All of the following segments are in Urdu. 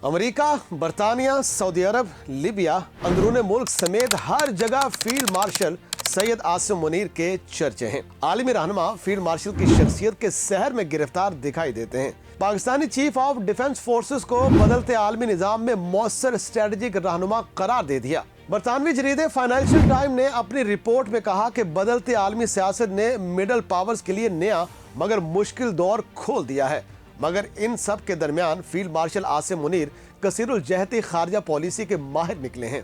امریکہ، برطانیہ، سعودی عرب، لیبیا، اندرون ملک سمیت ہر جگہ فیلڈ مارشل سید عاصم منیر کے چرچے ہیں۔ عالمی رہنما فیلڈ مارشل کی شخصیت کے سحر میں گرفتار دکھائی دیتے ہیں۔ Pakistani chief of defence forces کو بدلتے عالمی نظام میں مؤثر اسٹریٹجک رہنما قرار دے دیا۔ برطانوی جریدے فائنینشل ٹائم نے اپنی رپورٹ میں کہا کہ بدلتے عالمی سیاست نے مڈل پاورز کے لیے نیا مگر مشکل دور کھول دیا ہے، مگر ان سب کے درمیان فیلڈ مارشل عاصم منیر کثیر الجہتی خارجہ پالیسی کے ماہر نکلے ہیں۔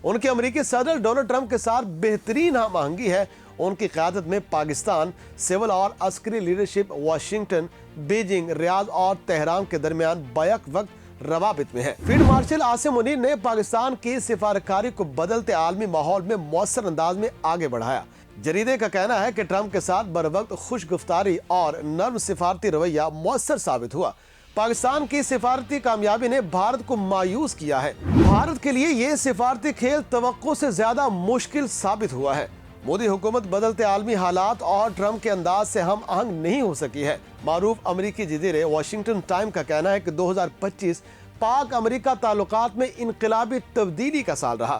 ان کے امریکی صدر ڈونلڈ ٹرمپ کے ساتھ بہترین ہم آہنگی ہے۔ ان کی قیادت میں پاکستان سول اور عسکری لیڈرشپ واشنگٹن، بیجنگ، ریاض اور تہران کے درمیان بیک وقت روابط میں ہے۔ فیلڈ مارشل عاصم منیر نے پاکستان کی سفارتکاری کو بدلتے عالمی ماحول میں مؤثر انداز میں آگے بڑھایا۔ جریدے کا کہنا ہے کہ ٹرمپ کے ساتھ بروقت خوش گفتاری اور نرم سفارتی رویہ مؤثر ثابت ہوا۔ پاکستان کی سفارتی کامیابی نے بھارت کو مایوس کیا ہے۔ بھارت کے لیے یہ سفارتی کھیل توقع سے زیادہ مشکل ثابت ہوا ہے۔ مودی حکومت بدلتے عالمی حالات اور ٹرمپ کے انداز سے ہم آہنگ نہیں ہو سکی ہے۔ معروف امریکی جریدے واشنگٹن ٹائم کا کہنا ہے کہ 2025 پاک امریکہ تعلقات میں انقلابی تبدیلی کا سال رہا۔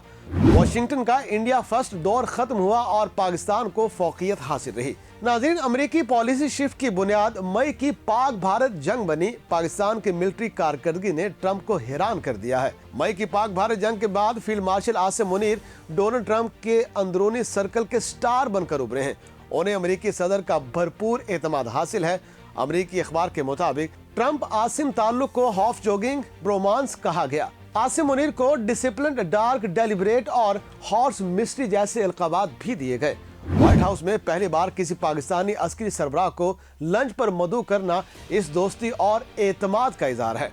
واشنگٹن کا انڈیا فرسٹ دور ختم ہوا اور پاکستان کو فوقیت حاصل رہی۔ ناظرین، امریکی پالیسی شفٹ کی بنیاد مئی کی پاک بھارت جنگ بنی۔ پاکستان کی ملٹری کارکردگی نے ٹرمپ کو حیران کر دیا ہے۔ مئی کی پاک بھارت جنگ کے بعد field marshal Asim Munir Donald Trump کے اندرونی سرکل کے سٹار بن کر ابھرے ہیں۔ انہیں امریکی صدر کا بھرپور اعتماد حاصل ہے۔ امریکی اخبار کے مطابق ٹرمپ عاصم تعلق کو ہاف جوگنگ برومانس کہا گیا۔ عاصم منیر کو ڈسپلنڈ، ڈارک، ڈیلیبریٹ اور ہارس مسٹری جیسے القابات بھی دیے گئے۔ وائٹ ہاؤس میں پہلی بار کسی پاکستانی عسکری سربراہ کو لنچ پر مدعو کرنا اس دوستی اور اعتماد کا اظہار ہے۔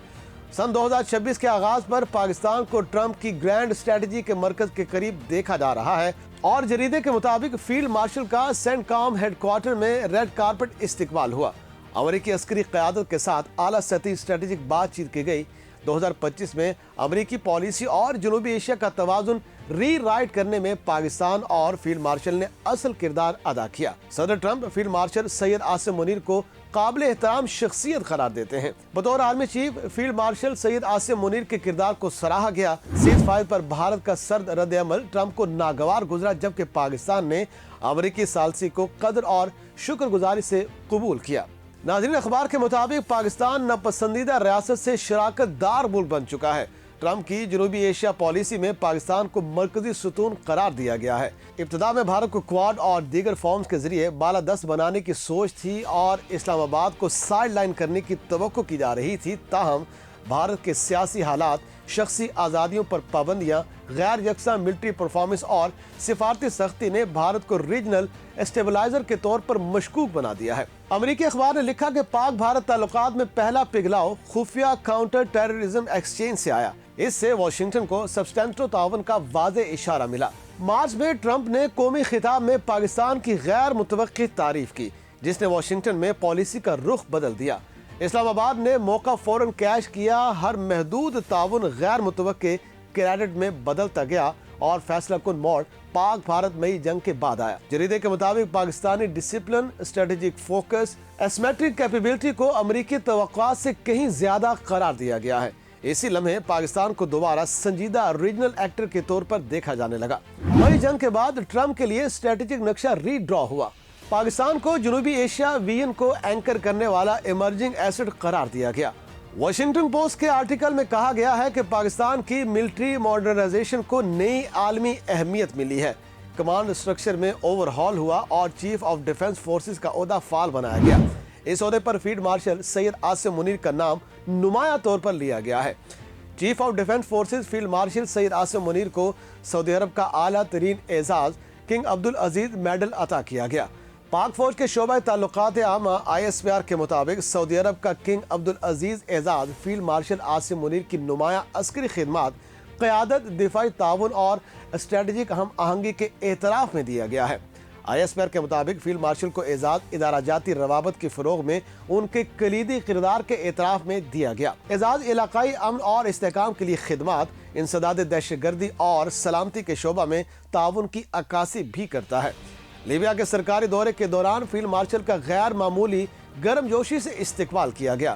سن 2026 کے آغاز پر پاکستان کو ٹرمپ کی گرینڈ اسٹریٹجی کے مرکز کے قریب دیکھا جا رہا ہے اور جریدے کے مطابق فیلڈ مارشل کا سینٹ کام ہیڈ کوارٹر میں ریڈ کارپٹ استقبال ہوا۔ امریکی عسکری قیادت کے ساتھ اعلیٰ سطحی اسٹریٹجک بات چیت کی گئی۔ 2025 میں امریکی پالیسی اور جنوبی ایشیا کا توازن ری رائٹ کرنے میں پاکستان اور فیلڈ مارشل نے اصل کردار ادا کیا۔ صدر Trump field marshal Syed Asim Munir کو قابل احترام شخصیت قرار دیتے ہیں۔ بطور army chief field marshal Syed Asim Munir کے کردار کو سراہا گیا۔ سیز فائر پر بھارت کا سرد رد عمل ٹرمپ کو ناگوار گزرا، جبکہ پاکستان نے امریکی ثالثی کو قدر اور شکر گزاری سے قبول کیا۔ ناظرین، اخبار کے مطابق پاکستان ناپسندیدہ ریاست سے شراکت دار ملک بن چکا ہے۔ ٹرمپ کی جنوبی ایشیا پالیسی میں پاکستان کو مرکزی ستون قرار دیا گیا ہے۔ ابتدا میں بھارت کو کواد اور دیگر فارمز کے ذریعے بالادست بنانے کی سوچ تھی اور اسلام آباد کو سائیڈ لائن کرنے کی توقع کی جا رہی تھی، تاہم بھارت کے سیاسی حالات، شخصی آزادیوں پر پابندیاں، غیر یکساں ملٹری پرفارمنس اور سفارتی سختی نے بھارت کو ریجنل اسٹیبلائزر کے طور پر مشکوک بنا دیا ہے۔ امریکی اخبار نے لکھا کہ پاک بھارت تعلقات میں پہلا پگھلاؤ خفیہ کاؤنٹر ٹیررزم ایکسچینج سے آیا۔ اس سے واشنگٹن کو سبسٹینٹو تعاون کا واضح اشارہ ملا۔ مارچ میں ٹرمپ نے قومی خطاب میں پاکستان کی غیر متوقع تعریف کی، جس نے واشنگٹن میں پالیسی کا رخ بدل دیا۔ اسلام آباد نے موقع فوراً کیش کیا، ہر محدود تعاون غیر متوقع کریڈٹ میں بدلتا گیا اور فیصلہ کن موڑ پاک بھارت مئی جنگ کے بعد آیا۔ جریدے کے مطابق Pakistani discipline, strategic focus, asymmetric capability کو امریکی توقعات سے کہیں زیادہ قرار دیا گیا ہے۔ اسی لمحے پاکستان کو دوبارہ سنجیدہ ریجنل ایکٹر کے طور پر دیکھا جانے لگا۔ مئی جنگ کے بعد ٹرمپ کے لیے اسٹریٹجک نقشہ ری ڈرا ہوا۔ پاکستان کو جنوبی ایشیا ویژن کو اینکر کرنے والا ایمرجنگ ایسٹ قرار دیا گیا۔ واشنگٹن پوسٹ کے آرٹیکل میں کہا گیا ہے کہ پاکستان کی ملٹری ماڈرنائزیشن کو نئی عالمی اہمیت ملی ہے۔ کمانڈ سٹرکچر میں اوور ہال ہوا اور چیف آف ڈیفنس فورسز کا عہدہ فعال بنایا گیا۔ اس عہدے پر فیلڈ مارشل سید عاصم منیر کا نام نمایاں طور پر لیا گیا ہے۔ Chief of defence forces field marshal Syed Asim Munir کو سعودی عرب کا اعلیٰ ترین اعزاز کنگ عبدالعزیز میڈل عطا کیا گیا۔ پاک فوج کے شعبہ تعلقات عامہ ISPR کے مطابق سعودی عرب کا کنگ عبدالعزیز اعزاز فیلڈ مارشل عاصم منیر کی نمایاں عسکری خدمات، قیادت، دفاعی تعاون اور اسٹریٹجک ہم آہنگی کے اعتراف میں دیا گیا ہے۔ ISPR کے مطابق فیلڈ مارشل کو اعزاز ادارہ جاتی روابط کے فروغ میں ان کے کلیدی کردار کے اعتراف میں دیا گیا۔ اعزاز علاقائی امن اور استحکام کے لیے خدمات، انسداد دہشت گردی اور سلامتی کے شعبہ میں تعاون کی عکاسی بھی کرتا ہے۔ لیبیا کے سرکاری دورے کے دوران فیلڈ مارشل کا غیر معمولی گرم جوشی سے استقبال کیا گیا۔